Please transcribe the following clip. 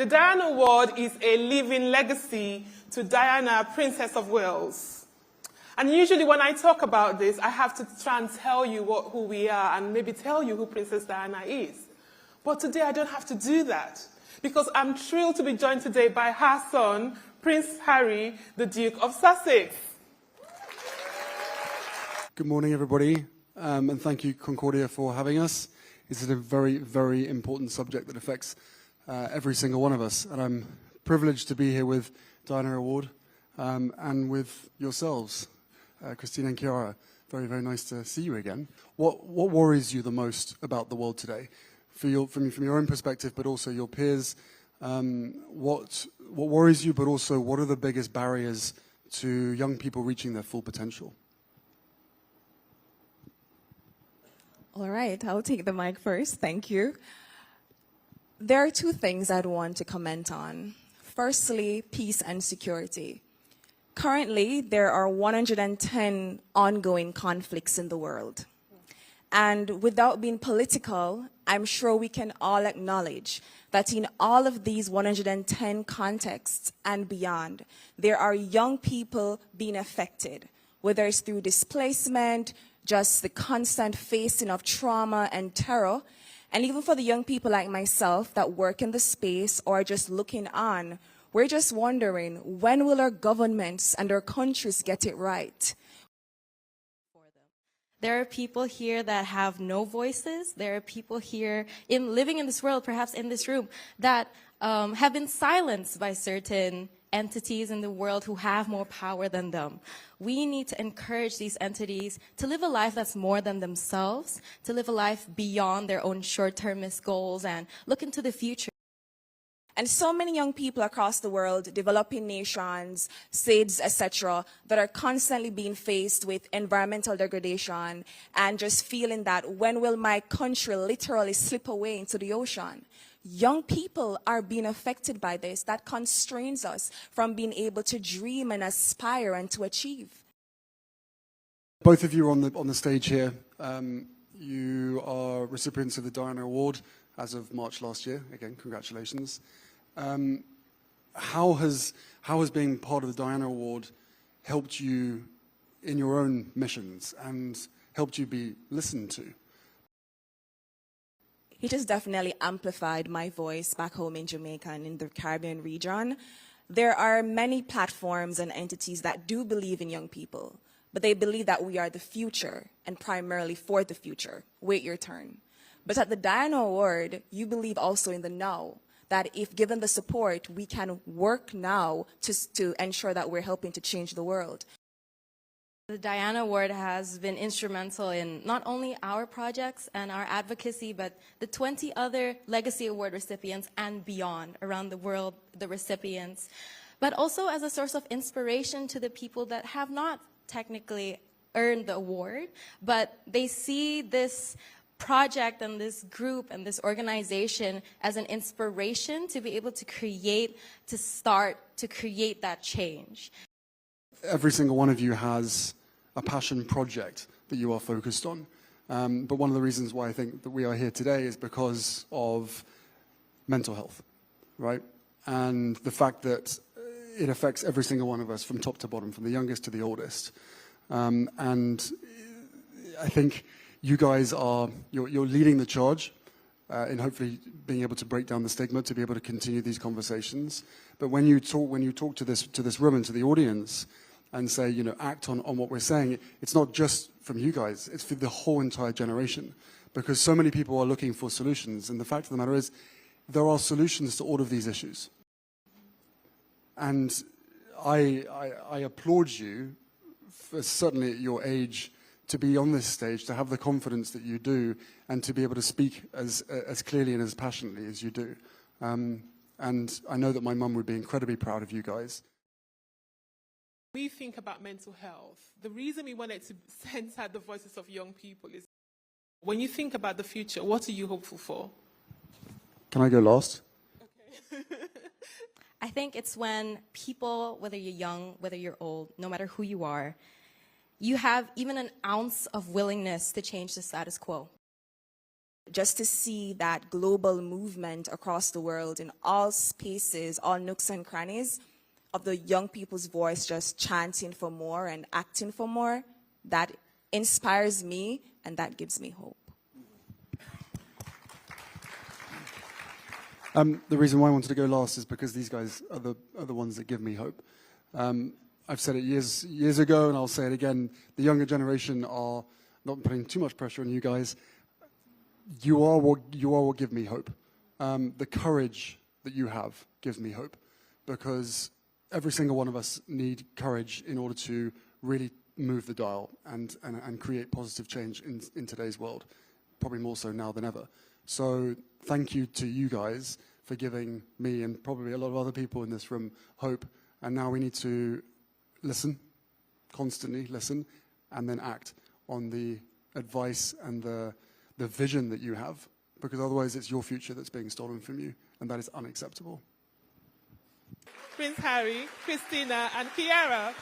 The Diana Award is a living legacy to Diana, Princess of Wales. And usually when I talk about this, I have to try and tell you who we are and maybe tell you who Princess Diana is. But today I don't have to do that, because I'm thrilled to be joined today by her son, Prince Harry, the Duke of Sussex. Good morning, everybody, and thank you, Concordia, for having us. This is a very, very important subject that affects every single one of us, and I'm privileged to be here with Diana Award and with yourselves, Christina and Chiara. Very, very nice to see you again. What worries you the most about the world today? From your own perspective, but also your peers, what worries you, but also what are the biggest barriers to young people reaching their full potential? All right, I'll take the mic first. Thank you. There are two things I'd want to comment on. Firstly, peace and security. Currently, there are 110 ongoing conflicts in the world. And without being political, I'm sure we can all acknowledge that in all of these 110 contexts and beyond, there are young people being affected, whether it's through displacement, just the constant facing of trauma and terror, and even for the young people like myself that work in the space or just looking on, we're just wondering, when will our governments and our countries get it right? There are people here that have no voices. There are people here living in this world, perhaps in this room, that have been silenced by certain entities in the world who have more power than them. We need to encourage these entities to live a life that's more than themselves, to live a life beyond their own short-termist goals and look into the future. And so many young people across the world, developing nations, SIDS, etc., that are constantly being faced with environmental degradation and just feeling that when will my country literally slip away into the ocean? Young people are being affected by this. That constrains us from being able to dream and aspire and to achieve. Both of you are on the stage here. You are recipients of the Diana Award as of March last year. Again, congratulations. How has being part of the Diana Award helped you in your own missions and helped you be listened to? It has definitely amplified my voice back home in Jamaica and in the Caribbean region. There are many platforms and entities that do believe in young people, but they believe that we are the future and primarily for the future. Wait your turn. But at the Diana Award, you believe also in the now, that if given the support, we can work now to ensure that we're helping to change the world. The Diana Award has been instrumental in not only our projects and our advocacy, but the 20 other Legacy Award recipients and beyond around the world, the recipients, but also as a source of inspiration to the people that have not technically earned the award, but they see this project and this group and this organization as an inspiration to be able to create that change. Every single one of you has a passion project that you are focused on. But one of the reasons why I think that we are here today is because of mental health, right? And the fact that it affects every single one of us from top to bottom, from the youngest to the oldest. And I think you guys you're leading the charge in hopefully being able to break down the stigma, to be able to continue these conversations. But when you talk to this room and to the audience and say, you know, act on what we're saying, it's not just from you guys, it's for the whole entire generation. Because so many people are looking for solutions, and the fact of the matter is, there are solutions to all of these issues. And I applaud you, certainly at your age, to be on this stage, to have the confidence that you do, and to be able to speak as clearly and as passionately as you do. And I know that my mum would be incredibly proud of you guys. We think about mental health. The reason we wanted to center the voices of young people is, when you think about the future, what are you hopeful for? Can I go last? Okay. I think it's when people, whether you're young, whether you're old, no matter who you are, you have even an ounce of willingness to change the status quo. just to see that global movement across the world in all spaces, all nooks and crannies of the young people's voice just chanting for more and acting for more, that inspires me and that gives me hope. The reason why I wanted to go last is because these guys are the ones that give me hope. I've said it years ago, and I'll say it again. The younger generation are not putting too much pressure on you guys. You are what give me hope. The courage that you have gives me hope, because every single one of us need courage in order to really move the dial and create positive change in today's world, probably more so now than ever. So thank you to you guys for giving me and probably a lot of other people in this room hope. And now we need to listen, constantly listen, and then act on the advice and the vision that you have, because otherwise it's your future that's being stolen from you, and that is unacceptable. Prince Harry, Christina, and Kiara,